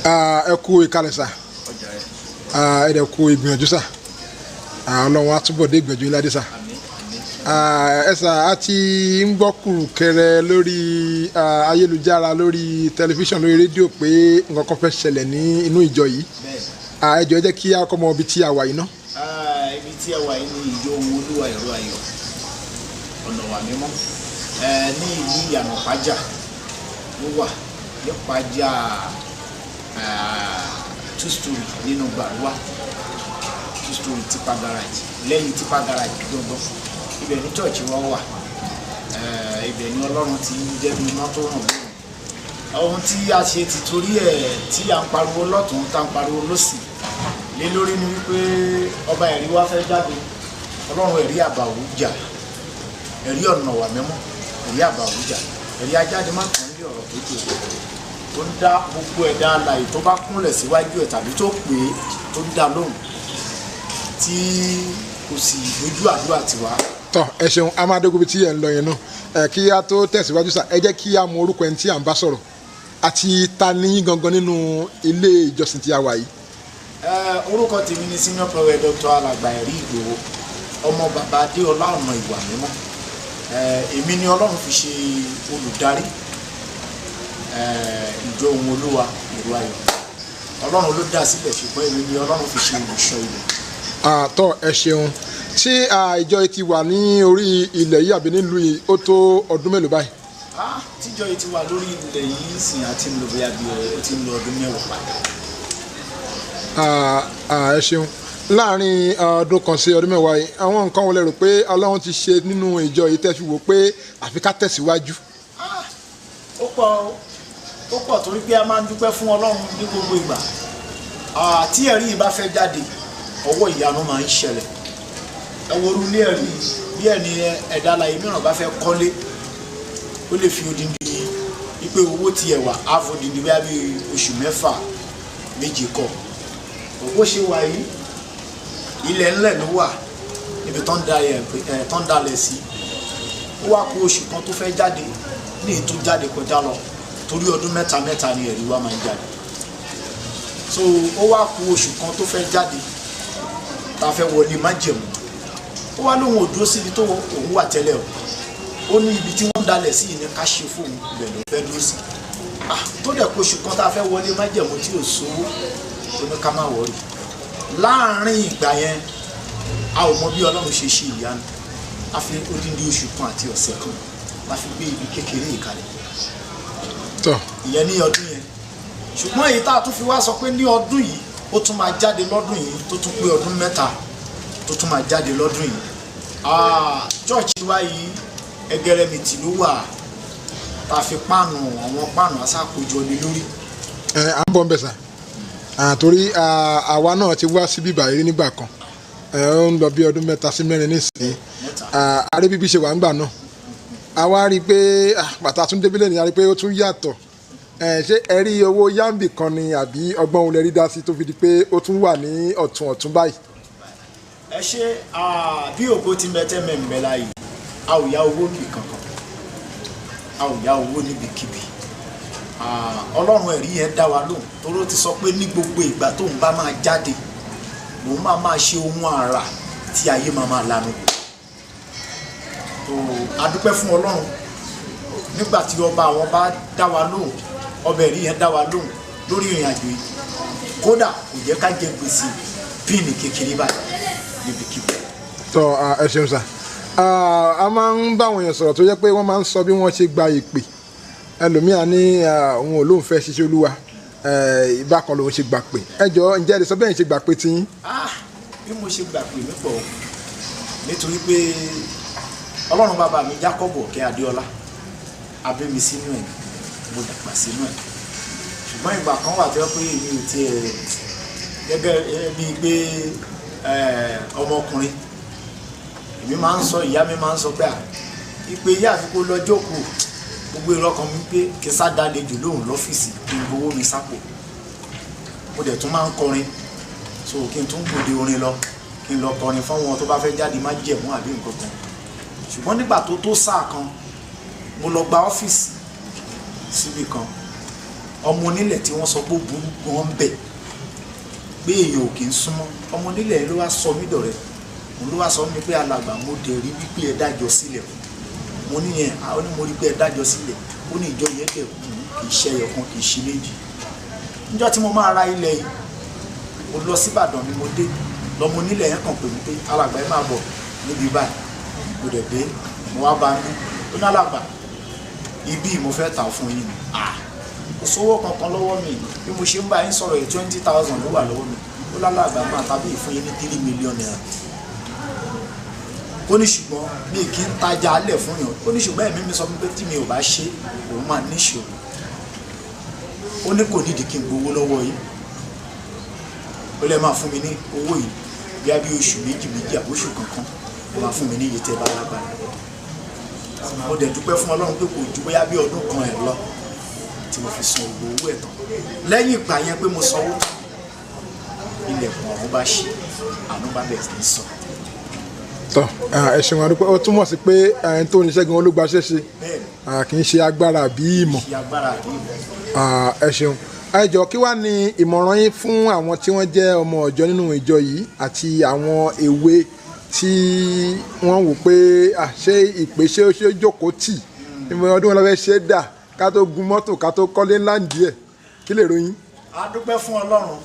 ẹ kú ìkàlẹ̀ sà ẹ dẹ̀ kú ìgbìyànjú sà Ọlọ́run á túbọ̀ dé ìgbìyànjú ńlá dé sà ẹ sà á ti ń gbọ́ kùrùkẹrẹ lórí ayélujára lórí tẹlifíṣàn lórí rédíò pé nǹkan kan fẹ́ ṣẹlẹ̀ ní inú ìjọ yìí ẹ jọ̀ọ́ ẹ jẹ́ kí a kọ́ mọ ibi tí a wà yìí ná. Ibi tí a wà yìí ní ìjọ ohun Olúwa ẹ̀rọ ayọ̀ ọ̀nà wà mímọ́ ní ìlú ìyànà pàjá ló wà nípàjá 2 story nínú gbàrúwà 2 story tipa garage lẹ́yìn tipa garage gbọ́ngàn ibẹ̀ ní church wọn wà ibẹ̀ ní Ọlọ́run ti ń jẹ́ bí iná tó ràn lóhùn ohun tí a ṣe ti torí ẹ̀ tí à ń pariwo lọ́tún tá ń pariwo lọ́sì lé lórí ni wípé ọba ẹ̀rí wá fẹ́ jáde Ọlọ́run ẹ̀rí àbàwújà ẹ̀rí ọ̀nà wà mẹ́mọ́ ẹ̀rí àbàwújà ẹ̀rí ajáde má kàn lé ọ̀rọ̀ tó jò tó ń dá gbogbo ẹ̀dá alààyè tó bá kúnlẹ̀ síwájú ẹ̀ tàbí tó pè é tó ń dá lóhùn tí kò sì lójú àdúrà tiwa. tọ ẹ ṣeun a máa dógún bí tí ẹ ń lọ yẹn náà kí a tó tẹ̀síwájú sá ẹ jẹ́ kí a mọ orúkọ ẹni tí à ń bá sọ̀rọ̀ àti ta ní gangan nínú ilé ìjọsìn tí a wà yìí. Orúkọ tèmi ni senior prophet Dr. Alàgbà Ẹ̀rí Ìgbòho ọmọ bàbá Adéọlá ọ̀nà ìwà mímọ́ èmi ni Ọlọ́run fi ṣe olùdarí ìjọ ohun Olúwa ẹ̀rọ ayọ̀ Ọlọ́run ló dá sílẹ̀ ṣùgbọ́n èmi ni Ọlọ́run fi ṣe olùṣọ́ ilẹ̀. tọ́ ẹ ṣeun tí ìjọ yìí ti wà ní orí ilẹ̀ yìí àbí nílùú yìí ó tó ọdún mélòó báyìí. tíjọ yìí ti wà lórí ilẹ̀ yìí sìn àti ń lò bóyá bí ó ti ń lọ ọdún mẹ́wàá padà. ẹ ṣeun láàrin ọdún kan sí ọdún mẹ́wàá yìí àwọn nǹkan wo lẹ rò pé Ọlọ́run ti ṣe nínú ìjọ yìí tẹ́ fi wò pé àfi ká tẹ̀síwájú. ó pọ̀ torí pé a máa ń dúpẹ́ fún Ọlọ́run ní gbogbo ìgbà tí ẹ̀rí yìí bá fẹ́ jáde ọwọ́ ìyanu máa ń ṣẹlẹ̀ ẹwọ́rú ní ẹ̀rí bí ẹni ẹ̀dá alààyè mìíràn bá fẹ́ kọ́lé ó lè fi odindi ipe owó ti ẹ̀wà àfọ̀dìdì bí oṣù mẹ́fà méje kọ́ bó ṣe wà yìí ilẹ̀ ńlẹ̀ ló wà níbi tó ń dalẹ̀ sí ó wá kó oṣù kan tó fẹ́ jáde ní ètò jáde kọjá lọ torí ọdún mẹ́ta ni ẹ̀rí wa máa ń jáde so ó wá kó oṣù kan tó fẹ́ jáde tá a fẹ́ wọlé májẹ̀mú ó wá lóhun ò dúró síbi tó òun wà tẹ́lẹ̀ ó ní ibi tí wọ́n ń dalẹ̀ sí ìní ká ṣe fóun ibẹ̀ ló fẹ́ dúró sí tó dẹ̀ kó oṣù kan tá a fẹ́ wọlé májẹ̀mú tí ò sówó tó ní ká má wọrí láàárín ìgbà yẹn a ò mọ bí Ọlọ́run ṣe ṣe ìyanu a fi odindi oṣù kan àti ọ̀sẹ̀ kan la fi gbé ibi kékeré yìí kalẹ̀ ìyẹn ní ọdún yẹn ṣùgbọ́n èyí tá a tún fi wá sọ pé ní ọdún yìí ó tún máa jáde lọ́dún yìí tó tún pé ọdún mẹ́ta tó tún máa jáde lọ́dún yìí chọ́ọ̀chì wa yìí Ẹgẹrẹmìtì ló wà tá a fi àwọn páànù aṣáájọ ní lórí. à ń bọ̀ ń bẹ̀ sà torí àwa náà ti wá síbí báyìí nígbà kan ó ń lọ bí ọdún 3 sí 4 nísìnyí ààrẹ bíbí ṣe wà ń gbà náà àwa rí i pé bàtà tún débílẹ̀ ní a rí i pé ó tún yàtọ̀ ṣé ẹ rí owó yáǹbì kan ni àbí ọgbọ́n òun lè rí dá sí tó fi di pé ó tún wà ní ọ̀tún báyìí. ẹ ṣe bí ògo ti mẹtẹ mẹ́mbẹ́ láàyè a ò yá owó níbi kankan a ò yá owó níbikíbi Ọlọ́run ẹ̀rí yẹn dá wa lóhùn toró ti sọ pé ní gbogbo ìgbà tóun bá máa jáde òun máa ṣe ohun àrà tí ayé máa lanu a dúpẹ́ fún Ọlọ́run nígbà tí ọba àwọn bá dá wa lóhùn ọbẹ̀ rí yẹn dá wa lóhùn lórí ìrìn àjò yìí kódà kò jẹ́ ká jẹ gbèsè píìnì kékeré báyìí níbikíbi. ẹ ṣeun sá a máa ń bá àwọn èèyàn sọ̀rọ̀ tó jẹ́ pé wọ́n máa ń sọ bí wọ́n ṣe gba ìpè ẹlòmíà ní òun ò lóun fẹ́ ṣiṣẹ́ Olúwa ìbákan lòun ṣe gbà pé ẹ jọ̀ọ́ ǹjẹ́ ẹ lè sọ bẹ́ẹ̀ ṣe gbà pé tiyín. bí mo ṣe gbà pé mi pọ̀ nítorí pé Ọlọ́run bàbá mi Jacob Òkè Adéọlá abẹ́mi sínú ẹ̀ mo dàgbà sínú ẹ̀ ṣùgbọ́n ìgbà kan wà tó yẹ pé èmi ò tiẹ̀ gẹ́gẹ́ bíi pé ọmọkùnrin èmi máa ń sọ ìyá mi máa ń sọ pé ìpè ìyá àfi kó lọ jókòó gbogbo ìrọ́kàn mi pé kí n sá dálejò lóhùn lọ́fíìsì kí n gbowó mi sápò mo dẹ̀ tún máa ń kọrin so kí n tún gbòde orin lọ kí n lọ kọrin fáwọn tó bá fẹ́ jáde má jẹ̀mú àbí nǹkan kan ṣùgbọ́n nígbà tó sáà kan mo lọ gba ọ́fíìsì síbi kan ọmọ onílẹ̀ tí wọ́n sọ pé burú gan bẹ̀ pé èèyàn ò kì í súnmọ́ ọmọ onílẹ̀ ló wá sọ mí dọ̀rẹ́ òun ló wá sọ mí pé alàgbà mo dẹ̀ rí wípé ẹ dájọ́ sílẹ̀ mo ní yẹn ó ní mo rí pé ẹ dájọ́ sílẹ̀ ó ní ìjọ yẹn dẹ̀ kì í ṣe ẹyọkan kì í ṣe méjì níjọ́ tí mo máa ra ilẹ̀ yìí mo lọ sí Ìbàdàn ni mo dé lọmọ onílẹ̀ yẹn kàn pè mí pé alàgbà ẹ máa bọ̀ níbi báyìí mo dẹ̀ dé mo wá bá mi ó ní alàgbà ibi mo fẹ́ tà fún yín kò sówó kankan lọ́wọ́ mi bí mo ṣe ń bá yín sọ̀rọ̀ yìí 20,000 ló wà lọ́wọ́ mi ó lálàgbà máa tàbí ìfún yín ní 3 million naira ó ní ṣùgbọ́n mi kì í tajà alẹ̀ fún yàn ó ní ṣùgbọ́n ẹ̀mí mi sọ fún mi pé tí mi ò bá ṣe òun máa níṣòro ó ní kò nídìí kí n gbowó lọ́wọ́ yìí ó lè máa fún mi ní owó yìí bí oṣù méjì àbóṣù kankan ó máa fún mi ní iye tẹ́ bá lágbára mo dẹ̀ dúpẹ́ fún Ọlọ́run pé kò ju bóyá bí ọdún kan ẹ̀ lọ tí mo fi san gbogbo owó ẹ̀ tán lẹ́yìn ìgbà yẹn pé mo sanwó ilẹ̀kùn ọ̀hún bá ṣe àánú bá bẹ̀rẹ̀ sí í sọ. tọ́ ẹ ṣeun àdúpẹ́ ó túmọ̀ sí pé ẹni tó ní Ṣẹ́gun Olúgbàṣẹ́ ṣe kì í ṣe agbára àbí ìmọ̀ ẹ ṣeun ẹ jọ̀ọ́ kí wàá ní ìmọ̀ràn yín fún àwọn tí wọ́n jẹ́ ọmọ ọ̀jọ́ nínú ìjọ yìí àti àwọn èwe tí wọ́n wò pé ṣé ìpè ṣé ó ṣe jókòó tì ìmọ̀ ọdún wọn lọ́fẹ́ ṣe dà ká tó gun mọ́tò ká tó kọ́lé ńlá díẹ̀ kí lè ròyìn. a dúpẹ́ fún Ọlọ́run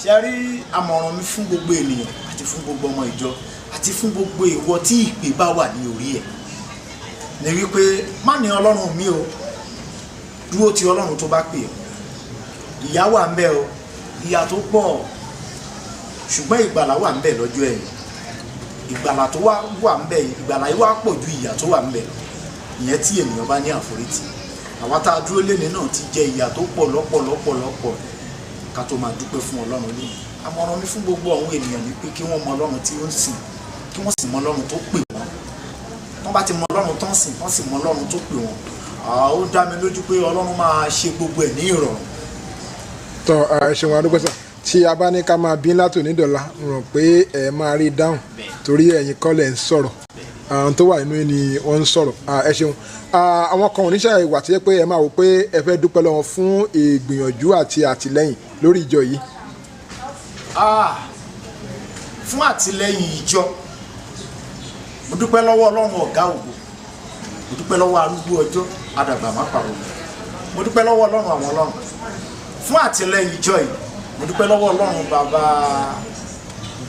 ṣe rí àmọ̀ràn mi fún gbogbo ènìyàn àti fún gbogbo ọmọ ìjọ àti fún gbogbo ìwọ tí ìpè bá wà ní orí ẹ̀ ní wípé má ní Ọlọ́run mi o dúró ti Ọlọ́run tó bá pè ọ́ ìyà wà ń bẹ o ìyà tó pọ̀ ṣùgbọ́n ìgbàlà wà ń bẹ lọ́jọ́ ẹ̀yìn ìgbàlà tó wà ń bẹ ìgbàlà yìí wá pọ̀ ju ìyà tó wà ń bẹ ìyẹn tí ènìyàn bá ní àforítì àwa tá a dúró léni náà ti jẹ ìyà tó pọ̀ lọ́pọ̀lọpọ̀ ká tó máa dúpẹ́ fún Ọlọ́run lónìí àmọ̀ràn mi fún gbogbo àwọn ènìyàn ni pé kí wọ́n mọ Ọlọ́run tí ó ń sìn kí wọ́n sì mọ Ọlọ́run tó pè wọ́n wọ́n bá ti mọ Ọlọ́run tó ń sìn wọ́n sì mọ Ọlọ́run tó pè wọ́n ó dá mi lójú pé Ọlọ́run máa ṣe gbogbo ẹ̀ ní ìrọ̀rùn. tọ́ ẹ ṣeun àdúpẹ́ sà tí a bá ní ká máa bí látò nídọ̀la rò pé ẹ máa rí dáhùn torí ẹ̀yin kọ́ lẹ̀ ń sọ̀rọ̀ àwọn tó wà nínú ni wọ́n ń sọ̀rọ̀ ẹ ṣeun àwọn kan oníṣẹ́ ìwà tí yẹ pé ẹ máa wò pé ẹ fẹ́ dúpẹ́ lọ́wọ́ fún ìgbìyànjú àti àtìlẹ́yìn lórí ìjọ yìí. fún àtìlẹ́yìn ìjọ mo dúpẹ́ lọ́wọ́ Ọlọ́run ọ̀gá ògo mo dúpẹ́ lọ́wọ́ arúgbó ọjọ́ adàgbà má pàrọ̀ mo dúpẹ́ lọ́wọ́ Ọlọ́run àwọn Ọlọ́run fún àtìlẹ́yìn ìjọ yìí mo dúpẹ́ lọ́wọ́ Ọlọ́run bàbá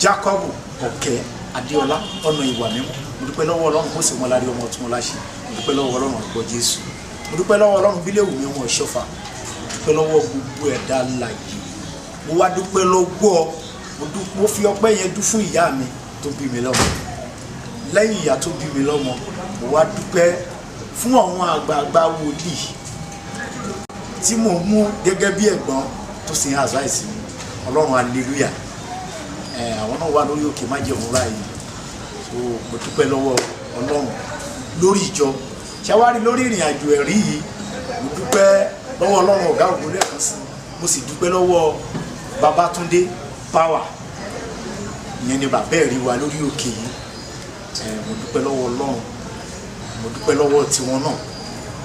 Jacob ọ̀kẹ́ Adéọlá ọ̀nà ìwà mímọ́ mo dúpẹ́ lọ́wọ́ Ọlọ́run kó sì mọ́ lárí ọmọ tí mo láṣẹ mo dúpẹ́ lọ́wọ́ Ọlọ́run àgbọ̀ Jésù mo dúpẹ́ lọ́wọ́ Ọlọ́run bílẹ̀wù mi ọmọ ìṣọ́fà mo dúpẹ́ lọ́wọ́ gbogbo ẹ̀dá láàyè mo wá dúpẹ́ lọ́wọ́ mo fi ọpẹ́ yẹn dú fún ìyá mi tó bí mi lọ́mọ lẹ́yìn ìyá tó bí mi lọ́mọ mo wá dúpẹ́ fún àwọn àgbààgbà wòlíì tí mò ń mú gẹ́gẹ́ bí ẹ̀gbọ́n tó sì ń advice mi Ọlọ́run hallelujah àwọn náà wà lórí òkè májẹ̀mú báyìí so mo dúpẹ́ lọ́wọ́ Ọlọ́run lórí ìjọ ṣàwárí lórí ìrìn àjò ẹ̀rí yìí mo dúpẹ́ lọ́wọ́ Ọlọ́run ọ̀gá ògo lẹ́ẹ̀kan sí mo sì dúpẹ́ lọ́wọ́ Babátúndé Power ìyẹn ni bàbá ẹ̀rí wa lórí òkè yìí mo dúpẹ́ lọ́wọ́ Ọlọ́run mo dúpẹ́ lọ́wọ́ tiwọn náà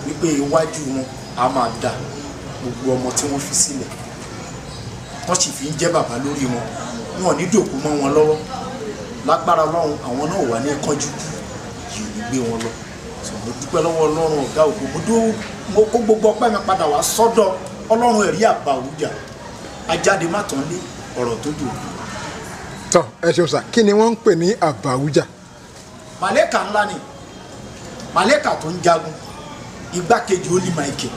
wípé iwájú wọn a máa dà gbogbo ọmọ tí wọ́n fi sílẹ̀ wọ́n sì fi ń jẹ́ bàbá lórí wọn wọn ò ní dòkú mọ́ wọn lọ́wọ́ lágbára Ọlọ́run àwọn náà wà ní kánjú yìí ní gbé wọn lọ mo dúpẹ́ lọ́wọ́ Ọlọ́run ọ̀gá ògo mo kó gbogbo ọpẹ́ mi padà wá sọ́dọ̀ Ọlọ́run ẹ̀rí àbáwújà ajáde má tán lé ọ̀rọ̀ tó dùn. tọ́ ẹ ṣeun sà kí ni wọ́n ń pè ní àbáwújà. màlẹ́kà ńlá ni màlẹ́kà tó ń jagun igbákejì Holy Michael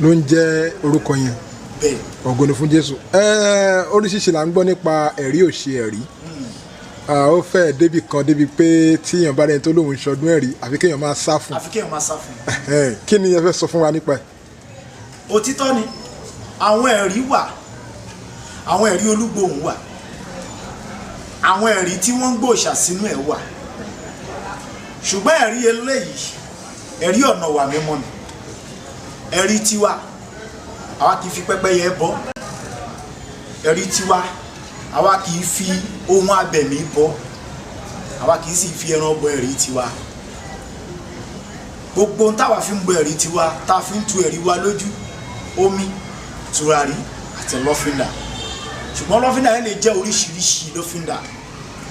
ló ń jẹ́ orúkọ yẹn bẹ́ẹ̀ ògo ni fún Jésù oríṣiríṣi là ń gbọ́ nípa ẹ̀rí òṣè ẹ̀rí ó fẹ́ débi kan débi pé tí èèyàn bá rẹni tó lóun ṣọdún ẹ̀rí àfi kéèyàn máa sá fún kí ni ẹ fẹ́ sọ fún wa nípa ẹ̀. òtítọ́ ni àwọn ẹ̀rí wà àwọn ẹ̀rí olúgbòhùn wà àwọn ẹ̀rí tí wọ́n ń gbòòṣà sínú ẹ̀ wà ṣùgbọ́n ẹ̀rí eléyìí ẹ̀rí ọ̀nà wà mímọ́ ni ẹ̀rí tiwa àwa kì í fi pẹ́pẹ́yẹ bọ́ ẹ̀rí tiwa àwa kì í fi ohun abẹ̀mí bọ́ àwa kì í sì fi ẹran bọ ẹ̀rí tiwa gbogbo ohun táwa fi ń gbọ́ ẹ̀rí tiwa tá a fi ń tu ẹ̀rí wa lójú omi tùràrí àti lọ́fíńdà ṣùgbọ́n lọ́fíńdà yẹn lè jẹ́ oríṣiríṣi lọ́fíńdà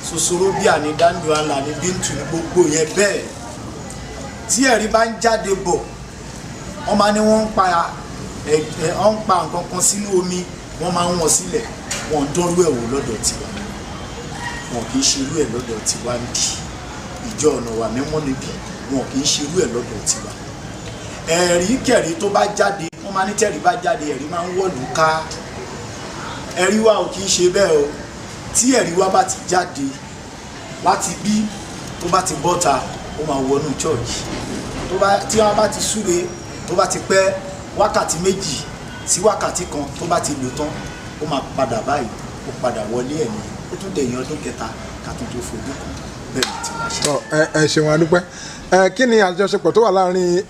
sosoro bí àní dáńdó àlà ní bíntù ní gbogbo yẹn bẹ́ẹ̀ tí ẹ̀rí bá ń jáde bọ̀ wọ́n máa ní wọ́n ń pa nǹkan kan sínú omi wọ́n máa ń wọ́n sílẹ̀ wọ́n ń dánrú ẹ̀ wò lọ́dọ̀ tiwa wọn kì í ṣe irú ẹ̀ lọ́dọ̀ tiwa níbi ìjọ ọ̀nà wà mímọ́ níbi wọn kì í ṣe irú ẹ̀ lọ́dọ̀ tiwa ẹ̀rí kẹ̀rí tó bá jáde wọ́n máa ní tẹ̀rí bá jáde ẹ̀rí máa ń wọ̀lú ká ẹ̀rí wa ò kì í ṣe bẹ́ẹ̀ o tí ẹ̀rí wa bá ti jáde láti bí tó bá ti bọ́ta ó máa wọnú church tí wọ́n bá ti súre tó bá ti pẹ́ wákàtí méjì sí wákàtí kan tó bá ti lò tán ó máa padà báyìí ó padà wọlé ẹ̀mí ó tún dẹ̀yìn ọdún kẹta ká tún tó fojú kan bẹ́ẹ̀ ni tí wàá ṣe. ẹ ṣeun adúpẹ́ kí ni àjọṣepọ̀ tó wà láàrin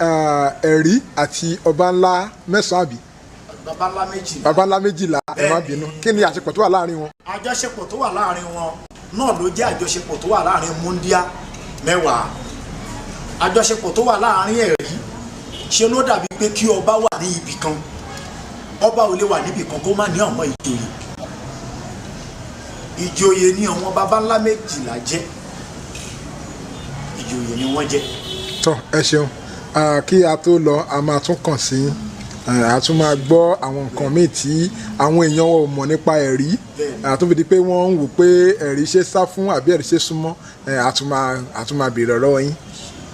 ẹ̀rí àti ọba ńlá mẹ́sàn-án àbí. baba ńlá méjìlá ẹ má bínú kí ni àjọṣepọ̀ tó wà láàrin wọn. àjọṣepọ̀ tó wà láàrin wọn náà ló jẹ́ àjọṣepọ̀ tó wà láàrin múndíá mẹ́wàá àjọṣepọ̀ tó wà láàrin ẹ̀rí ṣe ló dàbí pé kí ọba wà ní ibì kan ọba ò lè wà níbì kan kó má ní àwọn ìjòyè ni àwọn baba ńlá méjìlá jẹ́ ìjòyè ni wọ́n jẹ́. tó ẹ ṣeun kí a tó lọ a máa tún kàn sí a tún máa gbọ́ àwọn nǹkan míì tí àwọn èèyàn ò mọ̀ nípa ẹ̀rí àtúnfi di pé wọ́n ń wò pé ẹ̀rí ṣe sá fún àbí ẹ̀rí ṣe súnmọ́ a tún máa béèrè lọ́wọ́ yín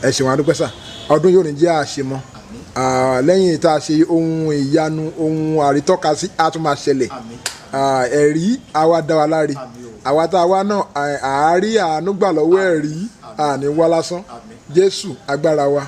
ẹ ṣeun adúpẹ́ sà ọdún yóò ní jẹ́ àṣemọ́ lẹ́yìn tá a ṣe ohun ìyanu ohun àrítọ́kasí a tún máa ṣẹlẹ̀ ẹ̀rí àwa dá wa láre àwa tá a wá náà àárí àánú gbà lọ́wọ́ ẹ̀rí àní wá lásán Jésù agbára wa